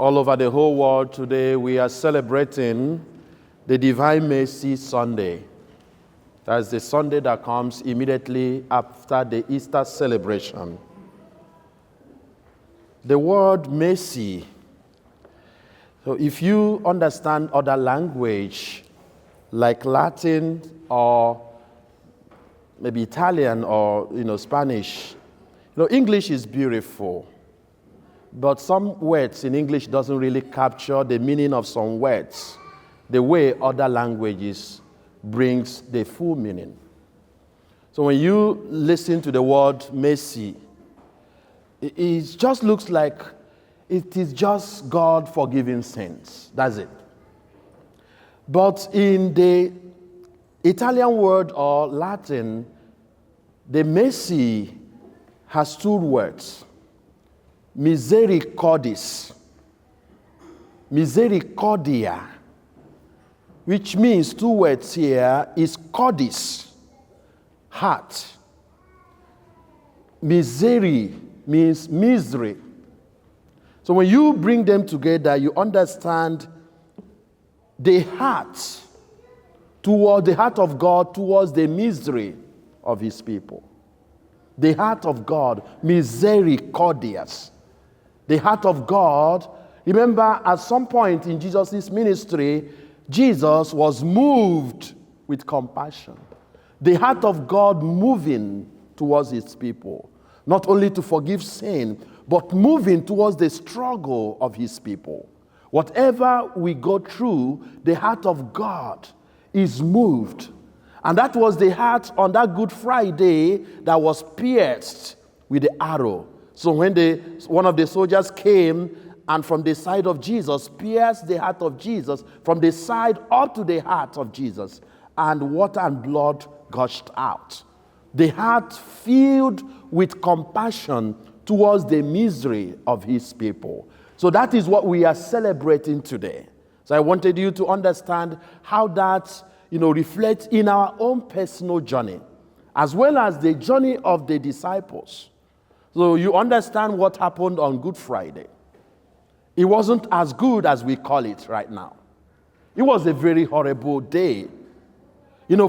All over the whole world today, we are celebrating the Divine Mercy Sunday. That's the Sunday that comes immediately after the Easter celebration. The word mercy. So if you understand other language, like Latin or maybe Italian or Spanish, English is beautiful. But some words in English doesn't really capture the meaning of some words the way other languages brings the full meaning. So when you listen to the word mercy, it just looks like it is just God forgiving sins. That's it. But in the Italian word or Latin, the mercy has two words. Misericordis, misericordia, which means two words here is cordis, heart. Misery means misery. So when you bring them together, you understand the heart of God towards the misery of his people. The heart of God, misericordious. The heart of God, remember at some point in Jesus' ministry, Jesus was moved with compassion. The heart of God moving towards his people. Not only to forgive sin, but moving towards the struggle of his people. Whatever we go through, the heart of God is moved. And that was the heart on that Good Friday that was pierced with the arrow. So when one of the soldiers came and from the side of Jesus, pierced the heart of Jesus, from the side up to the heart of Jesus, and water and blood gushed out. The heart filled with compassion towards the misery of his people. So that is what we are celebrating today. So I wanted you to understand how that reflects in our own personal journey, as well as the journey of the disciples. So you understand what happened on Good Friday. It wasn't as good as we call it right now. It was a very horrible day.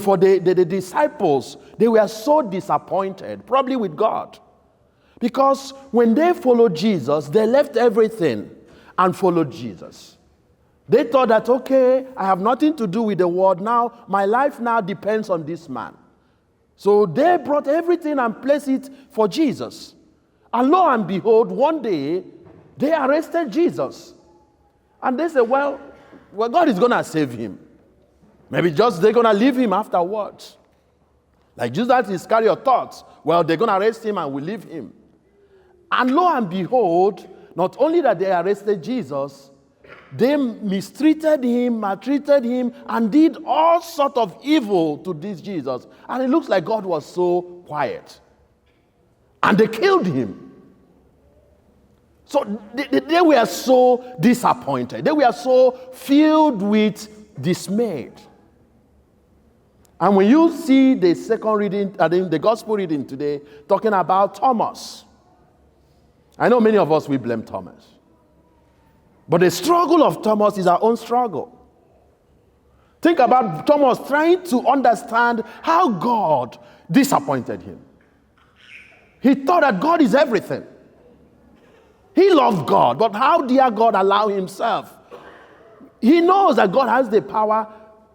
For the disciples, they were so disappointed, probably with God. Because when they followed Jesus, they left everything and followed Jesus. They thought that, okay, I have nothing to do with the world now. My life now depends on this man. So they brought everything and placed it for Jesus. And lo and behold, one day, they arrested Jesus. And they said, well, God is going to save him. Maybe just they're going to leave him afterwards. Like Judas Iscariot thought, well, they're going to arrest him and we'll leave him. And lo and behold, not only that they arrested Jesus, they mistreated him, maltreated him, and did all sorts of evil to this Jesus. And it looks like God was so quiet. And they killed him. So they were so disappointed. They were so filled with dismay. And when you see the second reading, the gospel reading today, talking about Thomas, I know many of us, we blame Thomas. But the struggle of Thomas is our own struggle. Think about Thomas trying to understand how God disappointed him. He thought that God is everything. He loved God, but how dare God allow himself? He knows that God has the power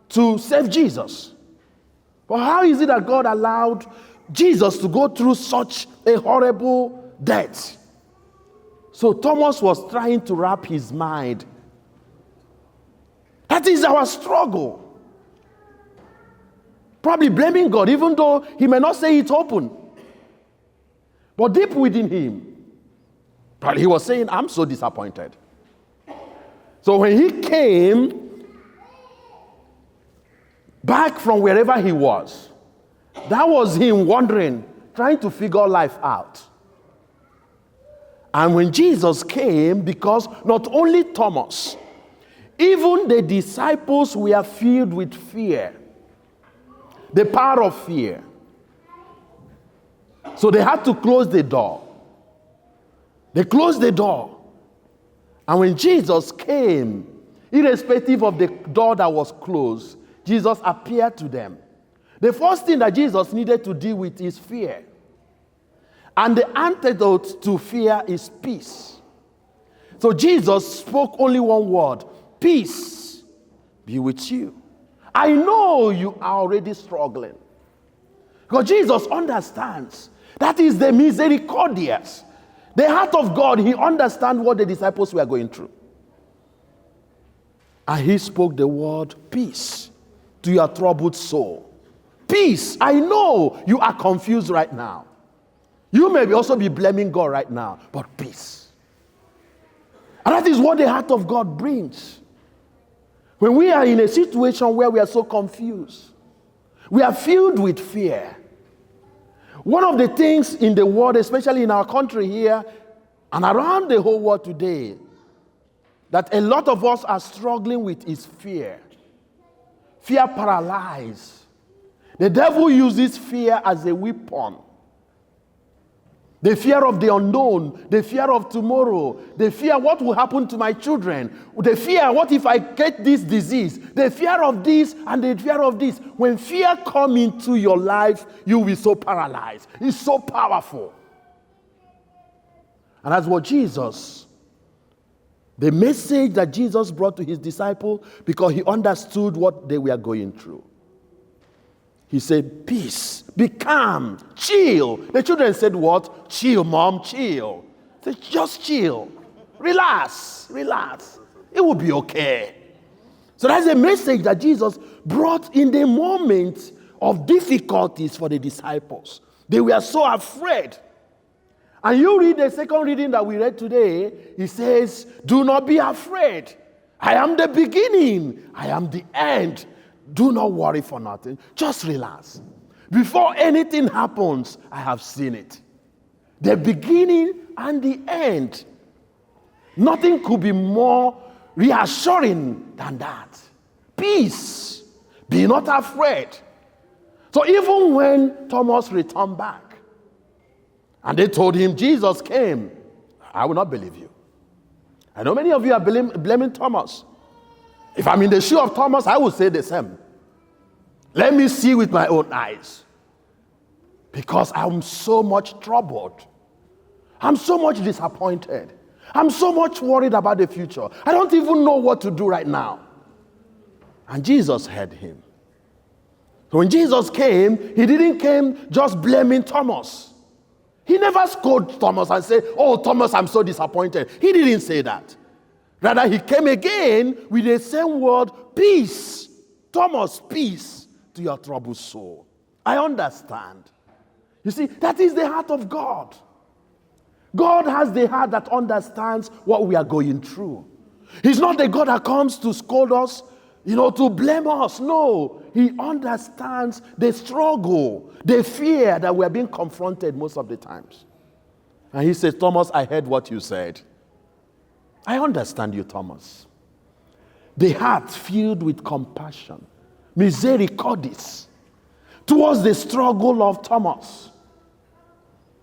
to save Jesus. But how is it that God allowed Jesus to go through such a horrible death? So Thomas was trying to wrap his mind. That is our struggle. Probably blaming God, even though he may not say it open. But deep within him, probably he was saying, I'm so disappointed. So when he came back from wherever he was, that was him wondering, trying to figure life out. And when Jesus came, because not only Thomas, even the disciples were filled with fear, the power of fear. So they had to close the door. They closed the door. And when Jesus came, irrespective of the door that was closed, Jesus appeared to them. The first thing that Jesus needed to deal with is fear. And the antidote to fear is peace. So Jesus spoke only one word: peace be with you. I know you are already struggling. Because Jesus understands. That is the misericordious. The heart of God, he understands what the disciples were going through. And he spoke the word peace to your troubled soul. Peace. I know you are confused right now. You may also be blaming God right now, but peace. And that is what the heart of God brings. When we are in a situation where we are so confused, we are filled with fear. One of the things in the world, especially in our country here and around the whole world today, that a lot of us are struggling with is fear. Fear paralyzes. The devil uses fear as a weapon. The fear of the unknown, the fear of tomorrow, the fear what will happen to my children, the fear what if I get this disease, the fear of this and the fear of this. When fear comes into your life, you will be so paralyzed. It's so powerful. And that's what Jesus, the message that Jesus brought to his disciples, because he understood what they were going through. He said, peace, be calm, chill. The children said what? Chill, mom, chill. They said, just chill. Relax. It will be okay. So that's a message that Jesus brought in the moment of difficulties for the disciples. They were so afraid. And you read the second reading that we read today, he says, do not be afraid. I am the beginning. I am the end. Do not worry for nothing. Just relax. Before anything happens, I have seen it. The beginning and the end. Nothing could be more reassuring than that. Peace. Be not afraid. So even when Thomas returned back, and they told him Jesus came, I will not believe you. I know many of you are blaming Thomas. If I'm in the shoe of Thomas, I would say the same. Let me see with my own eyes. Because I'm so much troubled. I'm so much disappointed. I'm so much worried about the future. I don't even know what to do right now. And Jesus heard him. So when Jesus came, he didn't come just blaming Thomas. He never scolded Thomas and said, oh, Thomas, I'm so disappointed. He didn't say that. Rather, he came again with the same word, peace. Thomas, peace to your troubled soul. I understand. You see, that is the heart of God. God has the heart that understands what we are going through. He's not the God that comes to scold us, to blame us. No, he understands the struggle, the fear that we are being confronted most of the times. And he says, Thomas, I heard what you said. I understand you, Thomas. The heart filled with compassion, misericordice, towards the struggle of Thomas.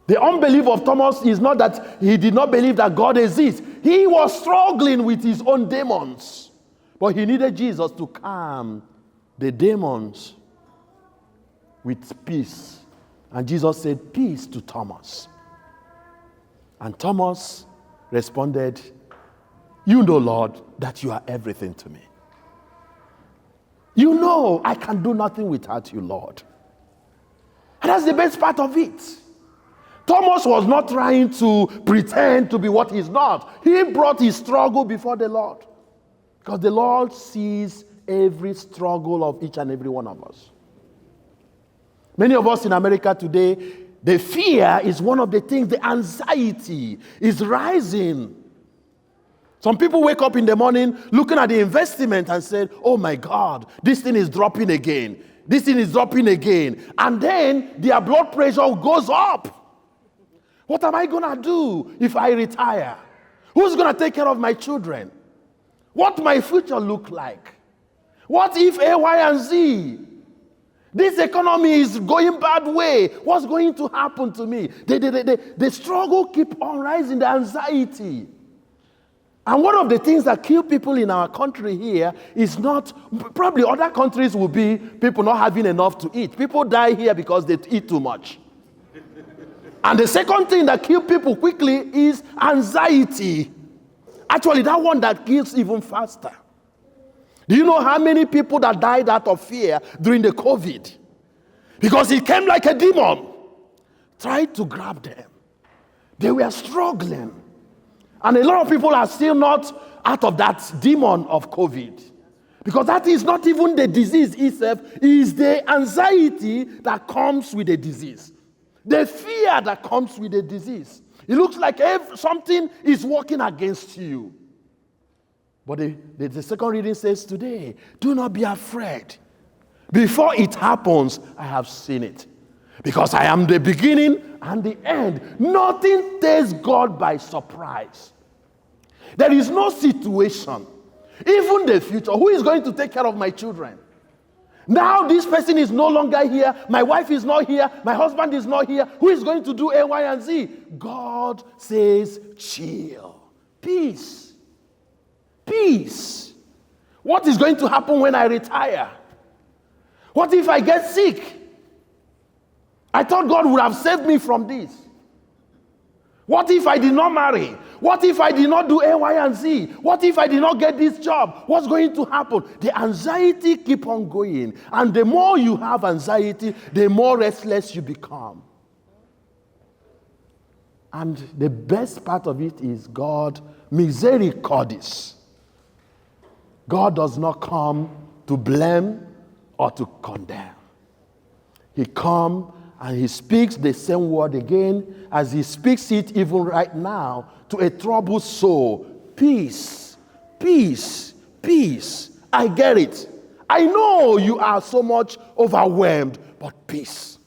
The unbelief of Thomas is not that he did not believe that God exists. He was struggling with his own demons. But he needed Jesus to calm the demons with peace. And Jesus said, peace to Thomas. And Thomas responded, you know, Lord, that you are everything to me. You know I can do nothing without you, Lord. And that's the best part of it. Thomas was not trying to pretend to be what he's not. He brought his struggle before the Lord. Because the Lord sees every struggle of each and every one of us. Many of us in America today, the fear is one of the things, the anxiety is rising. Some people wake up in the morning looking at the investment and say, oh my God, this thing is dropping again. This thing is dropping again. And then their blood pressure goes up. What am I going to do if I retire? Who's going to take care of my children? What my future look like? What if A, Y, and Z? This economy is going bad way. What's going to happen to me? The struggle keep on rising, the anxiety. And one of the things that kill people in our country here is not, probably other countries will be people not having enough to eat. People die here because they eat too much. And the second thing that kills people quickly is anxiety. Actually, that one that kills even faster. Do you know how many people that died out of fear during the COVID? Because it came like a demon. Tried to grab them. They were struggling. And a lot of people are still not out of that demon of COVID. Because that is not even the disease itself, it is the anxiety that comes with the disease. The fear that comes with the disease. It looks like something is working against you. But the second reading says today, do not be afraid. Before it happens, I have seen it. Because I am the beginning and the end. Nothing takes God by surprise. There is no situation, even the future. Who is going to take care of my children? Now this person is no longer here. My wife is not here. My husband is not here. Who is going to do A, Y, and Z? God says, chill. Peace. Peace. What is going to happen when I retire? What if I get sick? I thought God would have saved me from this. What if I did not marry? What if I did not do A, Y, and Z? What if I did not get this job? What's going to happen? The anxiety keep on going. And the more you have anxiety, the more restless you become. And the best part of it is God misericordies. God does not come to blame or to condemn. He comes and he speaks the same word again as he speaks it even right now to a troubled soul. Peace, peace, peace. I get it. I know you are so much overwhelmed, but peace.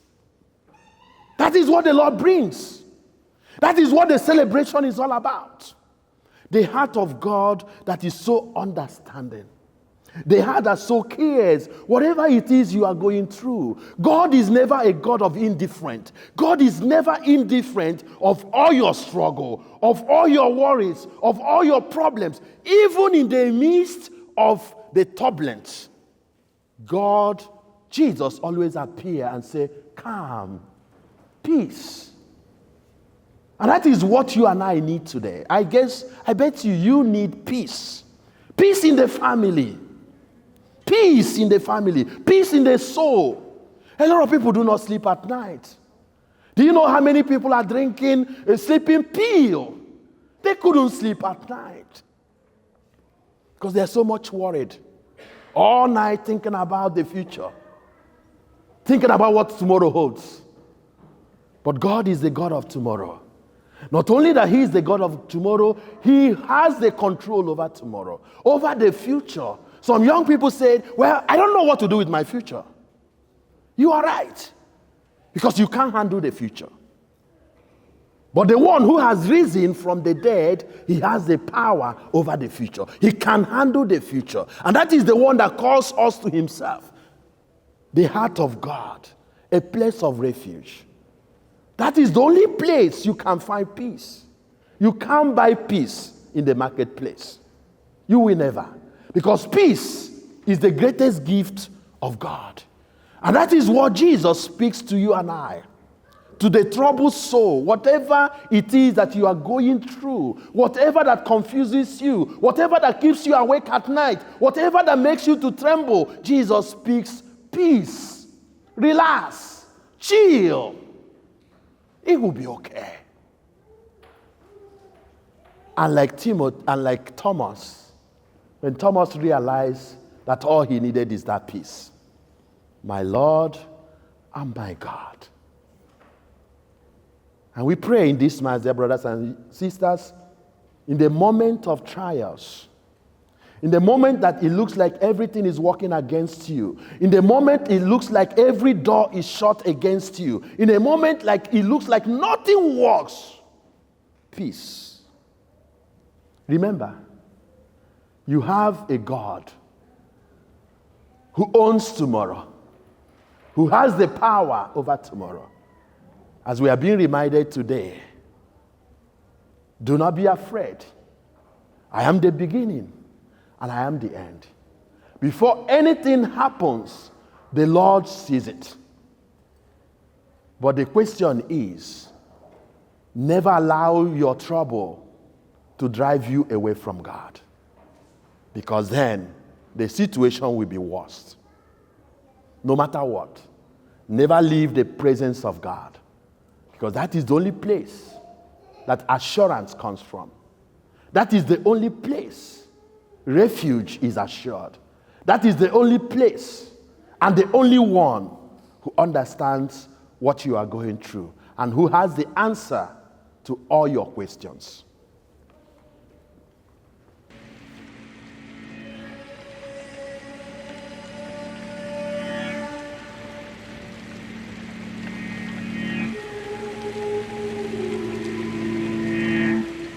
That is what the Lord brings. That is what the celebration is all about. The heart of God that is so understanding. The heart that so cares whatever it is you are going through. God is never a God of indifferent. God is never indifferent of all your struggle, of all your worries, of all your problems. Even in the midst of the turbulence, God, Jesus always appear and say, calm, peace. And that is what you and I need today. I bet you need peace. Peace in the family. Peace in the family. Peace in the soul. A lot of people do not sleep at night. Do you know how many people are drinking a sleeping pill? They couldn't sleep at night. Because they're so much worried. All night thinking about the future. Thinking about what tomorrow holds. But God is the God of tomorrow. Not only that he is the God of tomorrow, he has the control over tomorrow, over the future. Some young people said, well, I don't know what to do with my future. You are right. Because you can't handle the future. But the one who has risen from the dead, he has the power over the future. He can handle the future. And that is the one that calls us to himself. The heart of God, a place of refuge. That is the only place you can find peace. You can't buy peace in the marketplace. You will never. Because peace is the greatest gift of God. And that is what Jesus speaks to you and I. To the troubled soul, whatever it is that you are going through, whatever that confuses you, whatever that keeps you awake at night, whatever that makes you to tremble, Jesus speaks peace. Relax. Chill. It will be okay. And like Thomas, when Thomas realized that all he needed is that peace. My Lord and my God. And we pray in this mass, dear brothers and sisters, in the moment of trials, in the moment that it looks like everything is working against you, in the moment it looks like every door is shut against you, in a moment like it looks like nothing works, peace. Remember, you have a God who owns tomorrow, who has the power over tomorrow. As we are being reminded today, do not be afraid. I am the beginning and I am the end. Before anything happens, the Lord sees it. But the question is, never allow your trouble to drive you away from God, because then the situation will be worse. No matter what, never leave the presence of God, because that is the only place that assurance comes from. That is the only place refuge is assured. That is the only place and the only one who understands what you are going through and who has the answer to all your questions.